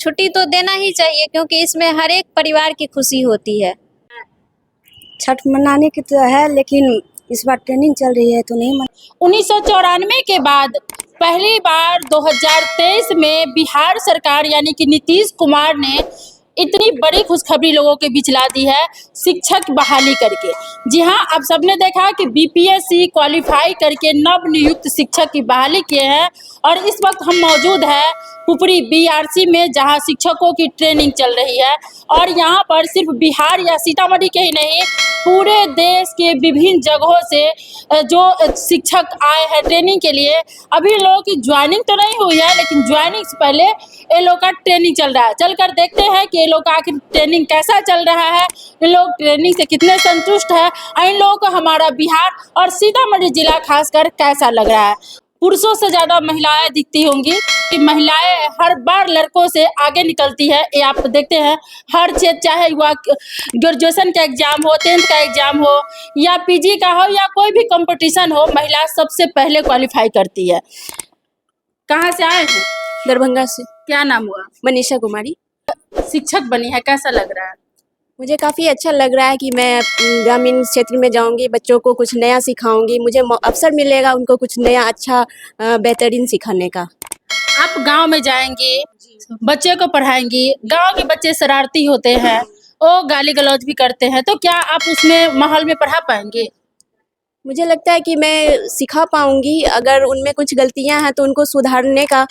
छुट्टी तो देना ही चाहिए क्योंकि इसमें हर एक परिवार की खुशी होती है। छठ मनाने की तो है, लेकिन इस बार ट्रेनिंग चल रही है तो नहीं मन। 1994 के बाद पहली बार 2023 में बिहार सरकार यानी कि नीतीश कुमार ने इतनी बड़ी खुशखबरी लोगों के बीच ला दी है शिक्षक बहाली करके। जी हाँ, आप सबने देखा कि बीपीएससी क्वालिफाई करके नव नियुक्त शिक्षक की बहाली किए हैं और इस वक्त हम मौजूद हैं पुपरी बीआरसी में, जहां शिक्षकों की ट्रेनिंग चल रही है। और यहां पर सिर्फ बिहार या सीतामढ़ी के ही नहीं, पूरे देश के विभिन्न जगहों से जो शिक्षक आए हैं ट्रेनिंग के लिए। अभी लोगों की ज्वाइनिंग तो नहीं हुई है, लेकिन ज्वाइनिंग से पहले ये लोग का ट्रेनिंग चल रहा है। चलकर देखते हैं कि ये लोग का आखिर ट्रेनिंग कैसा चल रहा है, इन लोग ट्रेनिंग से कितने संतुष्ट है, इन लोगों को हमारा बिहार और सीतामढ़ी जिला खासकर कैसा लग रहा है। पुरुषों से ज़्यादा महिलाएं दिखती होंगी कि महिलाएं हर बार लड़कों से आगे निकलती है। ये आप देखते हैं हर क्षेत्र, चाहे वह ग्रेजुएशन का एग्जाम हो, 10th का एग्जाम हो या पीजी का हो या कोई भी कंपटीशन हो, महिला सबसे पहले क्वालिफाई करती है। कहाँ से आए हैं? दरभंगा से। क्या नाम हुआ? मनीषा कुमारी। शिक्षक बनी है, कैसा लग रहा है? मुझे काफ़ी अच्छा लग रहा है कि मैं ग्रामीण क्षेत्र में जाऊंगी, बच्चों को कुछ नया सिखाऊंगी, मुझे अवसर मिलेगा उनको कुछ नया अच्छा बेहतरीन सिखाने का। आप गांव में जाएंगी, बच्चे को पढ़ाएंगी, गांव के बच्चे शरारती होते हैं, वो गाली गलौज भी करते हैं, तो क्या आप उसमें माहौल में पढ़ा पाएंगे? मुझे लगता है कि मैं सिखा पाऊंगी। अगर उनमें कुछ गलतियां हैं तो उनको सुधारने का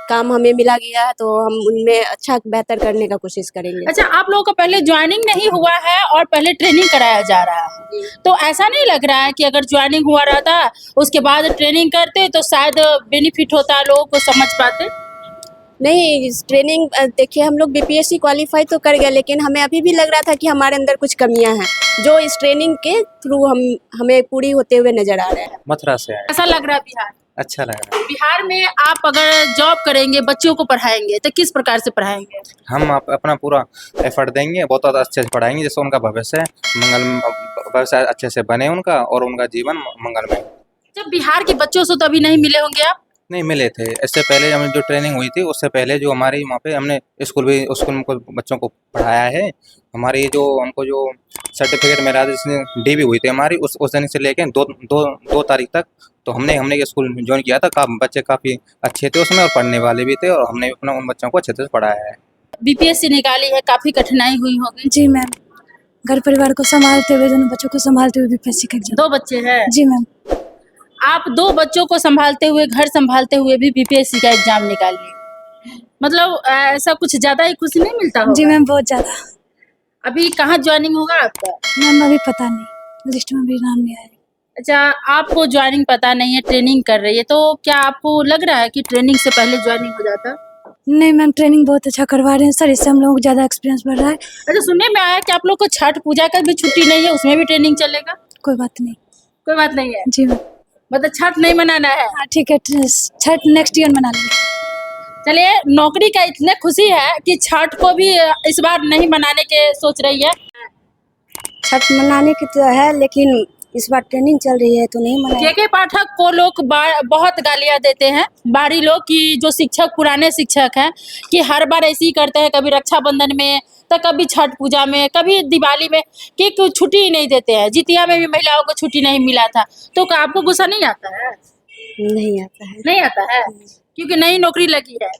काम हमें मिला गया है, तो हम उनमें अच्छा बेहतर करने का कोशिश करेंगे। अच्छा, आप लोगों को पहले ज्वाइनिंग नहीं हुआ है और पहले ट्रेनिंग कराया जा रहा है, तो ऐसा नहीं लग रहा है कि अगर ज्वाइनिंग हुआ रहता उसके बाद ट्रेनिंग करते तो शायद बेनिफिट होता, लोगों को समझ पाते? नहीं, ट्रेनिंग देखिए, हम लोग बीपीएससी क्वालिफाई तो कर गए, लेकिन हमें अभी भी लग रहा था कि हमारे अंदर कुछ कमियां हैं जो इस ट्रेनिंग के थ्रू हमें पूरी होते हुए नजर आ रहे हैं। मथुरा से आए। ऐसा लग रहा है बिहार? अच्छा लग रहा है। बिहार में आप अगर जॉब करेंगे, बच्चों को पढ़ाएंगे, तो किस प्रकार से पढ़ाएंगे? हम अपना पूरा एफर्ट देंगे, बहुत अच्छे से पढ़ाएंगे, जिससे उनका भविष्य भविष्य अच्छे से बने उनका और उनका जीवन मंगलमय। जब बिहार के बच्चों से तो अभी नहीं मिले होंगे आप? नहीं मिले थे, इससे पहले हमें जो ट्रेनिंग हुई थी उससे पहले जो हमारे वहाँ पे हमने स्कूल में बच्चों को पढ़ाया है। हमारी जो हमको जो सर्टिफिकेट मिला था, जिसने डी भी हुई थी हमारी, उस दिन से लेके दो तारीख तक तो हमने स्कूल ज्वाइन किया था। बच्चे काफ़ी अच्छे थे उसमें और पढ़ने वाले भी थे, और हमने अपना उन बच्चों को अच्छे से पढ़ाया है। बीपीएससी निकाली है, काफ़ी कठिनाई हुई होगी? जी मैम, घर परिवार को संभालते हुए, दोनों बच्चों को संभालते हुए बीपीएससी का एग्जाम। 2 बच्चे हैं? जी मैम। आप 2 बच्चों को संभालते हुए, घर संभालते हुए भी बीपीएससी का एग्जाम निकालिए, मतलब ऐसा कुछ ज़्यादा ही खुशी नहीं मिलता होगा? जी मैम, बहुत ज़्यादा। अभी कहाँ ज्वाइनिंग होगा आपका? मैम अभी पता नहीं, लिस्ट में भी नाम नहीं आया। अच्छा, आपको ज्वाइनिंग पता नहीं है, ट्रेनिंग कर रही है, तो क्या आपको लग रहा है कि ट्रेनिंग से पहले ज्वाइनिंग हो जाता? नहीं मैम, ट्रेनिंग बहुत अच्छा करवा रहे हैं सर, इससे हम लोगों को ज़्यादा एक्सपीरियंस बढ़ रहा है। अच्छा, सुनने में आया कि आप लोग को छठ पूजा का भी छुट्टी नहीं है, उसमें भी ट्रेनिंग चलेगा? कोई बात नहीं। कोई बात नहीं है? जी मैम। मतलब छठ नहीं मनाना है? हाँ ठीक है, छठ नेक्स्ट ईयर मना लेंगे। चलिए, नौकरी का इतने खुशी है कि छठ को भी इस बार नहीं मनाने के सोच रही है। छठ मनाने की तो है, लेकिन इस बार ट्रेनिंग चल रही है तो नहीं मनाएंगे। के पाठक को लोग बहुत गालियां देते हैं, बाहरी लोग, कि जो शिक्षक पुराने शिक्षक हैं कि हर बार ऐसे ही करते हैं, कभी रक्षाबंधन में तो कभी छठ पूजा में, कभी दिवाली में, कि छुट्टी ही नहीं देते हैं। जितिया में भी महिलाओं को छुट्टी नहीं मिला था, तो क्या आपको गुस्सा नहीं आता है? नहीं आता है। नहीं आता है क्योंकि नई नौकरी लगी है।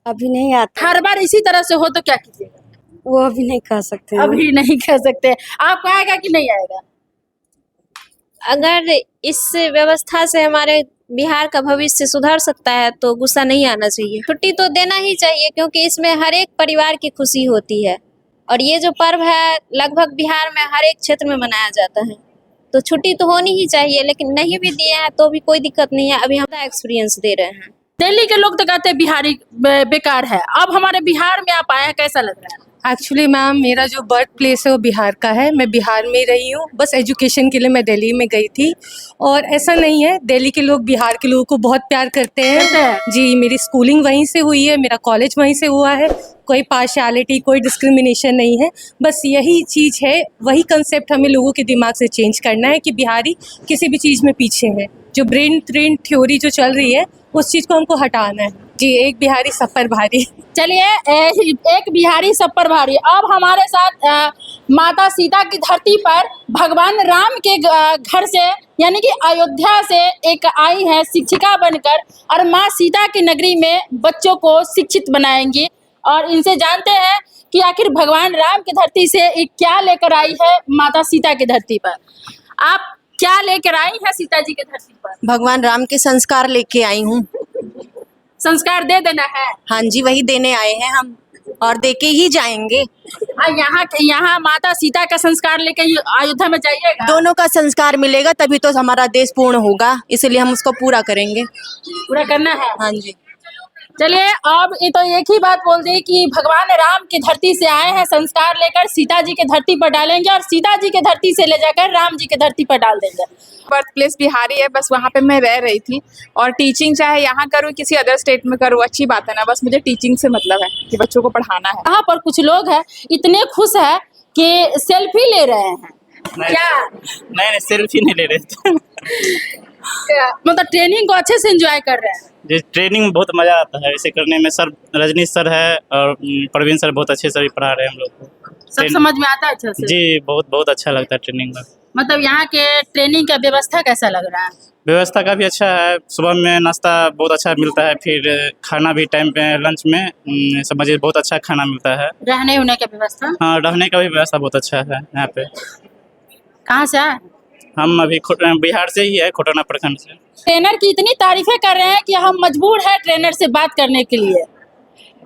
अभी नहीं आता। हर बार इसी तरह से हो तो क्या कीजिएगा? वो अभी नहीं कह सकते। अभी नहीं कह सकते। आपको आएगा कि नहीं आएगा? अगर इस व्यवस्था से हमारे बिहार का भविष्य सुधर सकता है तो गुस्सा नहीं आना चाहिए। छुट्टी तो देना ही चाहिए क्योंकि इसमें हर एक परिवार की खुशी होती है, और ये जो पर्व है लगभग बिहार में हर एक क्षेत्र में मनाया जाता है, तो छुट्टी तो होनी ही चाहिए। लेकिन नहीं भी दिए हैं तो भी कोई दिक्कत नहीं है, अभी हम एक्सपीरियंस दे रहे हैं। दिल्ली के लोग तो कहते हैं बिहारी बेकार है, अब हमारे बिहार में आप आए हैं, कैसा लग रहा है? एक्चुअली मैम, मेरा जो बर्थ प्लेस है वो बिहार का है, मैं बिहार में रही हूँ, बस एजुकेशन के लिए मैं दिल्ली में गई थी। और ऐसा नहीं है, दिल्ली के लोग बिहार के लोगों को बहुत प्यार करते हैं। जी, मेरी स्कूलिंग वहीं से हुई है, मेरा कॉलेज वहीं से हुआ है, कोई पार्शियलिटी, कोई डिस्क्रिमिनेशन नहीं है। बस यही चीज़ है, वही कंसेप्ट हमें लोगों के दिमाग से चेंज करना है कि बिहारी किसी भी चीज़ में पीछे है। जो ब्रेन ट्रेन थ्योरी जो चल रही है, उस चीज़ को हमको हटाना है। जी, एक बिहारी सब पर भारी। चलिए, एक बिहारी सब पर भारी। अब हमारे साथ माता सीता की धरती पर भगवान राम के घर से यानी कि अयोध्या से एक आई है शिक्षिका बनकर और माँ सीता की नगरी में बच्चों को शिक्षित बनाएंगी। और इनसे जानते हैं कि आखिर भगवान राम की धरती से क्या लेकर आई है माता सीता की धरती पर। आप क्या लेकर आई हैं सीता जी की धरती पर? भगवान राम के संस्कार लेके आई हूँ। संस्कार दे देना है। हाँ जी, वही देने आए हैं हम और देके ही जाएंगे। यहाँ माता सीता का संस्कार लेके अयोध्या में जाइएगा। दोनों का संस्कार मिलेगा तभी तो हमारा देश पूर्ण होगा, इसलिए हम उसको पूरा करेंगे। पूरा करना है। हाँ जी। चलिए, अब ये तो एक ही बात बोल दी कि भगवान राम की धरती से आए हैं, संस्कार लेकर सीता जी की धरती पर डालेंगे और सीता जी की धरती से ले जाकर राम जी की धरती पर डाल देंगे। बर्थ प्लेस बिहारी है, बस वहाँ पे मैं रह रही थी और टीचिंग चाहे यहाँ करूँ किसी अदर स्टेट में करूँ अच्छी बात है ना, बस मुझे टीचिंग से मतलब है कि बच्चों को पढ़ाना है। यहाँ पर कुछ लोग हैं इतने खुश हैं कि सेल्फी ले रहे हैं। क्या नहीं सेल्फी नहीं ले रहे थे। मतलब ट्रेनिंग को अच्छे से एंजॉय कर रहे हैं। जी, ट्रेनिंग में बहुत मजा आता है इसे करने में। सर रजनीश सर है और प्रवीण सर बहुत अच्छे से भी पढ़ा रहे हैं हम लोग को। सब समझ में आता है अच्छे से? जी, बहुत अच्छा लगता है ट्रेनिंग में। मतलब यहाँ के ट्रेनिंग का व्यवस्था कैसा लग रहा है? व्यवस्था का भी अच्छा है। सुबह में नाश्ता बहुत अच्छा मिलता है, फिर खाना भी टाइम पे लंच में समझिए बहुत अच्छा खाना मिलता है। रहने होने का व्यवस्था? हाँ, रहने का भी व्यवस्था बहुत अच्छा है यहाँ पे। कहाँ से आए? हम अभी बिहार से ही है, खोटना प्रखंड से। ट्रेनर की इतनी तारीफें कर रहे हैं कि हम मजबूर हैं ट्रेनर से बात करने के लिए,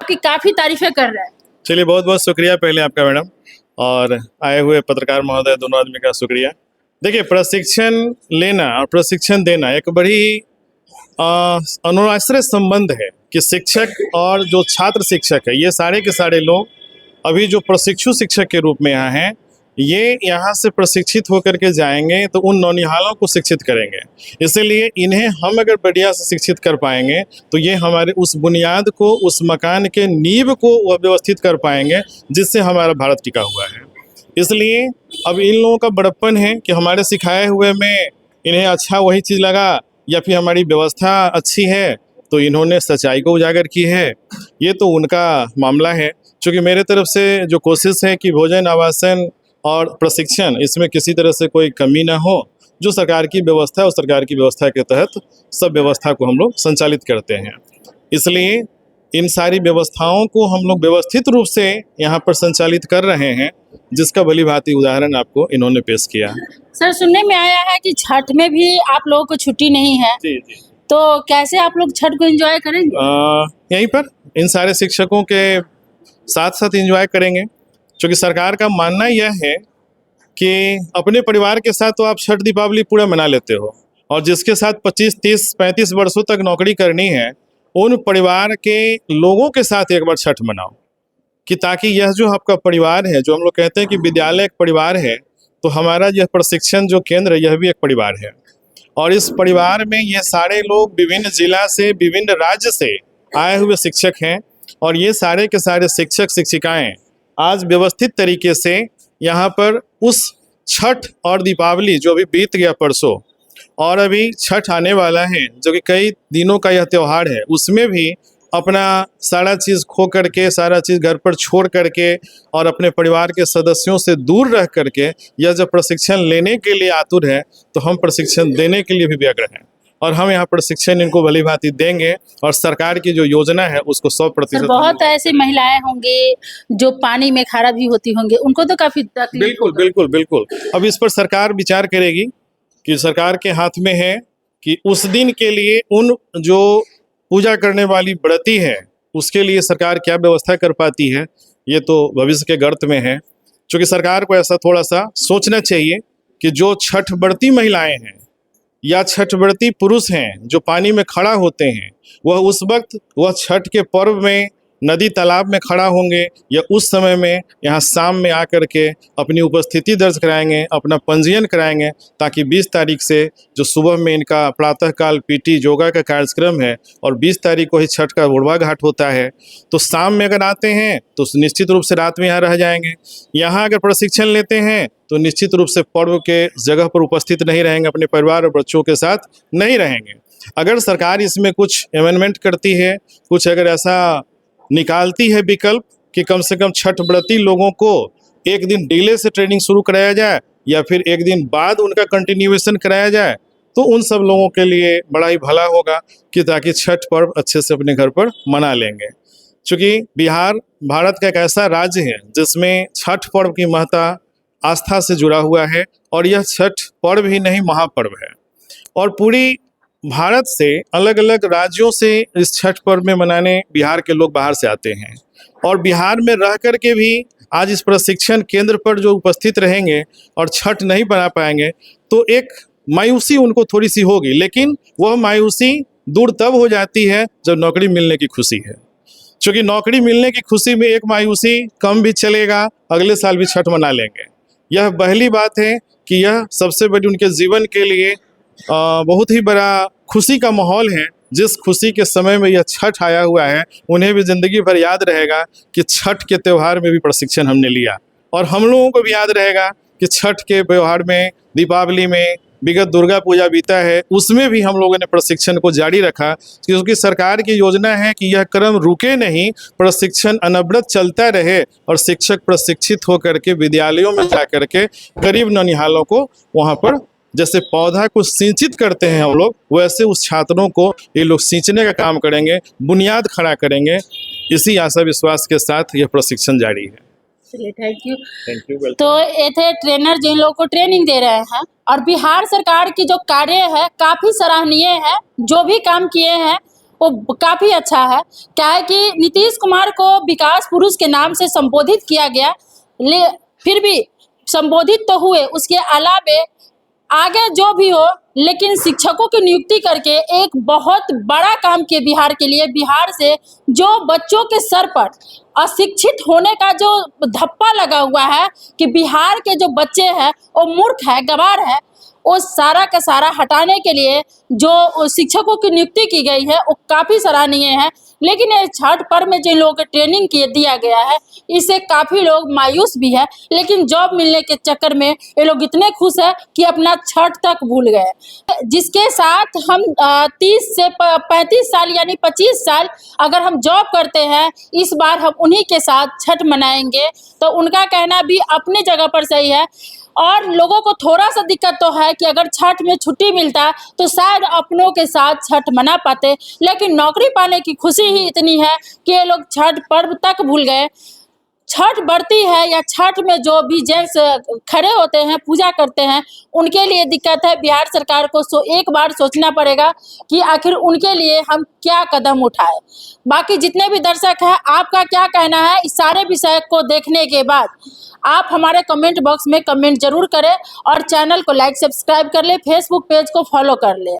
कि काफी तारीफें कर रहे हैं। चलिए, बहुत बहुत शुक्रिया पहले आपका मैडम, और आए हुए पत्रकार महोदय दोनों आदमी का शुक्रिया। देखिए, प्रशिक्षण लेना और प्रशिक्षण देना एक बड़ी अनुआश्रय संबंध है कि शिक्षक और जो छात्र शिक्षक है, ये सारे के सारे लोग अभी जो प्रशिक्षु शिक्षक के रूप में यहाँ हैं, ये यहाँ से प्रशिक्षित होकर के जाएंगे तो उन नौनिहालों को शिक्षित करेंगे। इसीलिए इन्हें हम अगर बढ़िया से शिक्षित कर पाएंगे तो ये हमारे उस बुनियाद को, उस मकान के नींव को व्यवस्थित कर पाएंगे जिससे हमारा भारत टिका हुआ है। इसलिए अब इन लोगों का बड़प्पन है कि हमारे सिखाए हुए में इन्हें अच्छा वही चीज़ लगा या फिर हमारी व्यवस्था अच्छी है तो इन्होंने सच्चाई को उजागर की है। ये तो उनका मामला है। चूँकि मेरे तरफ से जो कोशिश है कि भोजन, आवासन और प्रशिक्षण, इसमें किसी तरह से कोई कमी ना हो। जो सरकार की व्यवस्था है उस सरकार की व्यवस्था के तहत सब व्यवस्था को हम लोग संचालित करते हैं। इसलिए इन सारी व्यवस्थाओं को हम लोग व्यवस्थित रूप से यहाँ पर संचालित कर रहे हैं, जिसका भली भांति उदाहरण आपको इन्होंने पेश किया। सर, सुनने में आया है कि छठ में भी आप लोगों को छुट्टी नहीं है। जी जी। तो कैसे आप लोग छठ को एंजॉय करेंगे? यहीं पर इन सारे शिक्षकों के साथ साथ एंजॉय करेंगे, क्योंकि सरकार का मानना यह है कि अपने परिवार के साथ तो आप छठ दीपावली पूरा मना लेते हो, और जिसके साथ 25, 30, 35 वर्षों तक नौकरी करनी है उन परिवार के लोगों के साथ एक बार छठ मनाओ, कि ताकि यह जो आपका परिवार है, जो हम लोग कहते हैं कि विद्यालय एक परिवार है, तो हमारा यह प्रशिक्षण जो केंद्र है यह भी एक परिवार है। और इस परिवार में ये सारे लोग विभिन्न जिला से, विभिन्न राज्य से आए हुए शिक्षक हैं, और ये सारे के सारे शिक्षक शिक्षिकाएं आज व्यवस्थित तरीके से यहाँ पर उस छठ और दीपावली जो अभी बीत गया परसों, और अभी छठ आने वाला है जो कि कई दिनों का यह त्यौहार है, उसमें भी अपना सारा चीज़ खो करके, सारा चीज़ घर पर छोड़ करके और अपने परिवार के सदस्यों से दूर रह करके यह जब प्रशिक्षण लेने के लिए आतुर है तो हम प्रशिक्षण देने के लिए भी व्यग्र हैं, और हम यहाँ प्रशिक्षण इनको भली भांति देंगे, और सरकार की जो योजना है उसको 100%। बहुत ऐसी महिलाएं होंगी जो पानी में खारा भी होती होंगी, उनको तो काफी तकलीफ। बिल्कुल बिल्कुल बिल्कुल। अब इस पर सरकार विचार करेगी कि सरकार के हाथ में है कि उस दिन के लिए उन जो पूजा करने वाली व्रती है उसके लिए सरकार क्या व्यवस्था कर पाती है, ये तो भविष्य के गर्त में है। क्योंकि सरकार को ऐसा थोड़ा सा सोचना चाहिए कि जो छठ व्रती महिलाएं हैं या छठ व्रती पुरुष हैं जो पानी में खड़ा होते हैं, वह उस वक्त वह छठ के पर्व में नदी तालाब में खड़ा होंगे या उस समय में यहाँ शाम में आकर के अपनी उपस्थिति दर्ज कराएंगे, अपना पंजीयन कराएंगे, ताकि 20 तारीख से जो सुबह में इनका प्रातःकाल पीटी योगा का कार्यक्रम है और 20 तारीख को ही छठ का उड़वा घाट होता है, तो शाम में अगर आते हैं तो निश्चित रूप से रात में यहाँ रह जाएंगे। यहाँ अगर प्रशिक्षण लेते हैं तो निश्चित रूप से पर्व के जगह पर उपस्थित नहीं रहेंगे, अपने परिवार और बच्चों के साथ नहीं रहेंगे। अगर सरकार इसमें कुछ अमेंडमेंट करती है, कुछ अगर ऐसा निकालती है विकल्प कि कम से कम छठ व्रती लोगों को एक दिन डिले से ट्रेनिंग शुरू कराया जाए या फिर एक दिन बाद उनका कंटिन्यूएशन कराया जाए, तो उन सब लोगों के लिए बड़ा ही भला होगा कि ताकि छठ पर्व अच्छे से अपने घर पर मना लेंगे। क्योंकि बिहार भारत का एक ऐसा राज्य है जिसमें छठ पर्व की महत्ता आस्था से जुड़ा हुआ है, और यह छठ पर्व ही नहीं महापर्व है। और पूरी भारत से अलग अलग राज्यों से इस छठ पर्व में मनाने बिहार के लोग बाहर से आते हैं, और बिहार में रह कर के भी आज इस प्रशिक्षण केंद्र पर जो उपस्थित रहेंगे और छठ नहीं बना पाएंगे तो एक मायूसी उनको थोड़ी सी होगी, लेकिन वह मायूसी दूर तब हो जाती है जब नौकरी मिलने की खुशी है। क्योंकि नौकरी मिलने की खुशी में एक मायूसी कम भी चलेगा, अगले साल भी छठ मना लेंगे। यह पहली बात है कि यह सबसे बड़ी उनके जीवन के लिए बहुत ही बड़ा खुशी का माहौल है। जिस खुशी के समय में यह छठ आया हुआ है, उन्हें भी ज़िंदगी भर याद रहेगा कि छठ के त्यौहार में भी प्रशिक्षण हमने लिया, और हम लोगों को भी याद रहेगा कि छठ के त्यौहार में, दीपावली में, विगत दुर्गा पूजा बीता है, उसमें भी हम लोगों ने प्रशिक्षण को जारी रखा, क्योंकि सरकार की योजना है कि यह क्रम रुके नहीं, प्रशिक्षण अनवरत चलता रहे और शिक्षक प्रशिक्षित होकर के विद्यालयों में जा कर के गरीब ननिहालों को वहाँ पर जैसे पौधा को सिंचित करते हैं हम लोग, वैसे उस छात्रों को ये लोग सींचने का काम करेंगे, बुनियाद खड़ा करेंगे। इसी आशा विश्वास के साथ यह प्रशिक्षण जारी है। चलिए, थैंक यू। Thank you. तो ये थे ट्रेनर जिन लोगों को ट्रेनिंग दे रहे हैं, और बिहार सरकार की जो कार्य है काफ़ी सराहनीय है। जो भी काम किए हैं वो काफ़ी अच्छा है। क्या है कि नीतीश कुमार को विकास पुरुष के नाम से संबोधित किया गया, फिर भी संबोधित तो हुए, उसके अलावे आगे जो भी हो, लेकिन शिक्षकों की नियुक्ति करके एक बहुत बड़ा काम किए बिहार के लिए। बिहार से जो बच्चों के सर पर अशिक्षित होने का जो धप्पा लगा हुआ है कि बिहार के जो बच्चे हैं वो मूर्ख है, गंवार है, वो सारा का सारा हटाने के लिए जो शिक्षकों की नियुक्ति की गई है वो काफ़ी सराहनीय है। लेकिन ये छठ पर्व में जिन लोगों को ट्रेनिंग दिया गया है, इससे काफ़ी लोग मायूस भी है। लेकिन जॉब मिलने के चक्कर में ये लोग इतने खुश है कि अपना छठ तक भूल गए। जिसके साथ हम 30 से 35 साल यानी 25 साल अगर हम जॉब करते हैं, इस बार हम उन्हीं के साथ छठ मनाएंगे, तो उनका कहना भी अपने जगह पर सही है। और लोगों को थोड़ा सा दिक्कत तो है कि अगर छठ में छुट्टी मिलता तो शायद अपनों के साथ छठ मना पाते, लेकिन नौकरी पाने की खुशी ही इतनी है कि ये लोग छठ पर्व तक भूल गए। छठ बढ़ती है या छठ में जो भी जेंट्स खड़े होते हैं, पूजा करते हैं, उनके लिए दिक्कत है। बिहार सरकार को एक बार सोचना पड़ेगा कि आखिर उनके लिए हम क्या कदम उठाएं। बाकी जितने भी दर्शक हैं, आपका क्या कहना है इस सारे विषय को देखने के बाद? आप हमारे कमेंट बॉक्स में कमेंट जरूर करें और चैनल को लाइक सब्सक्राइब कर ले, फेसबुक पेज को फॉलो कर ले।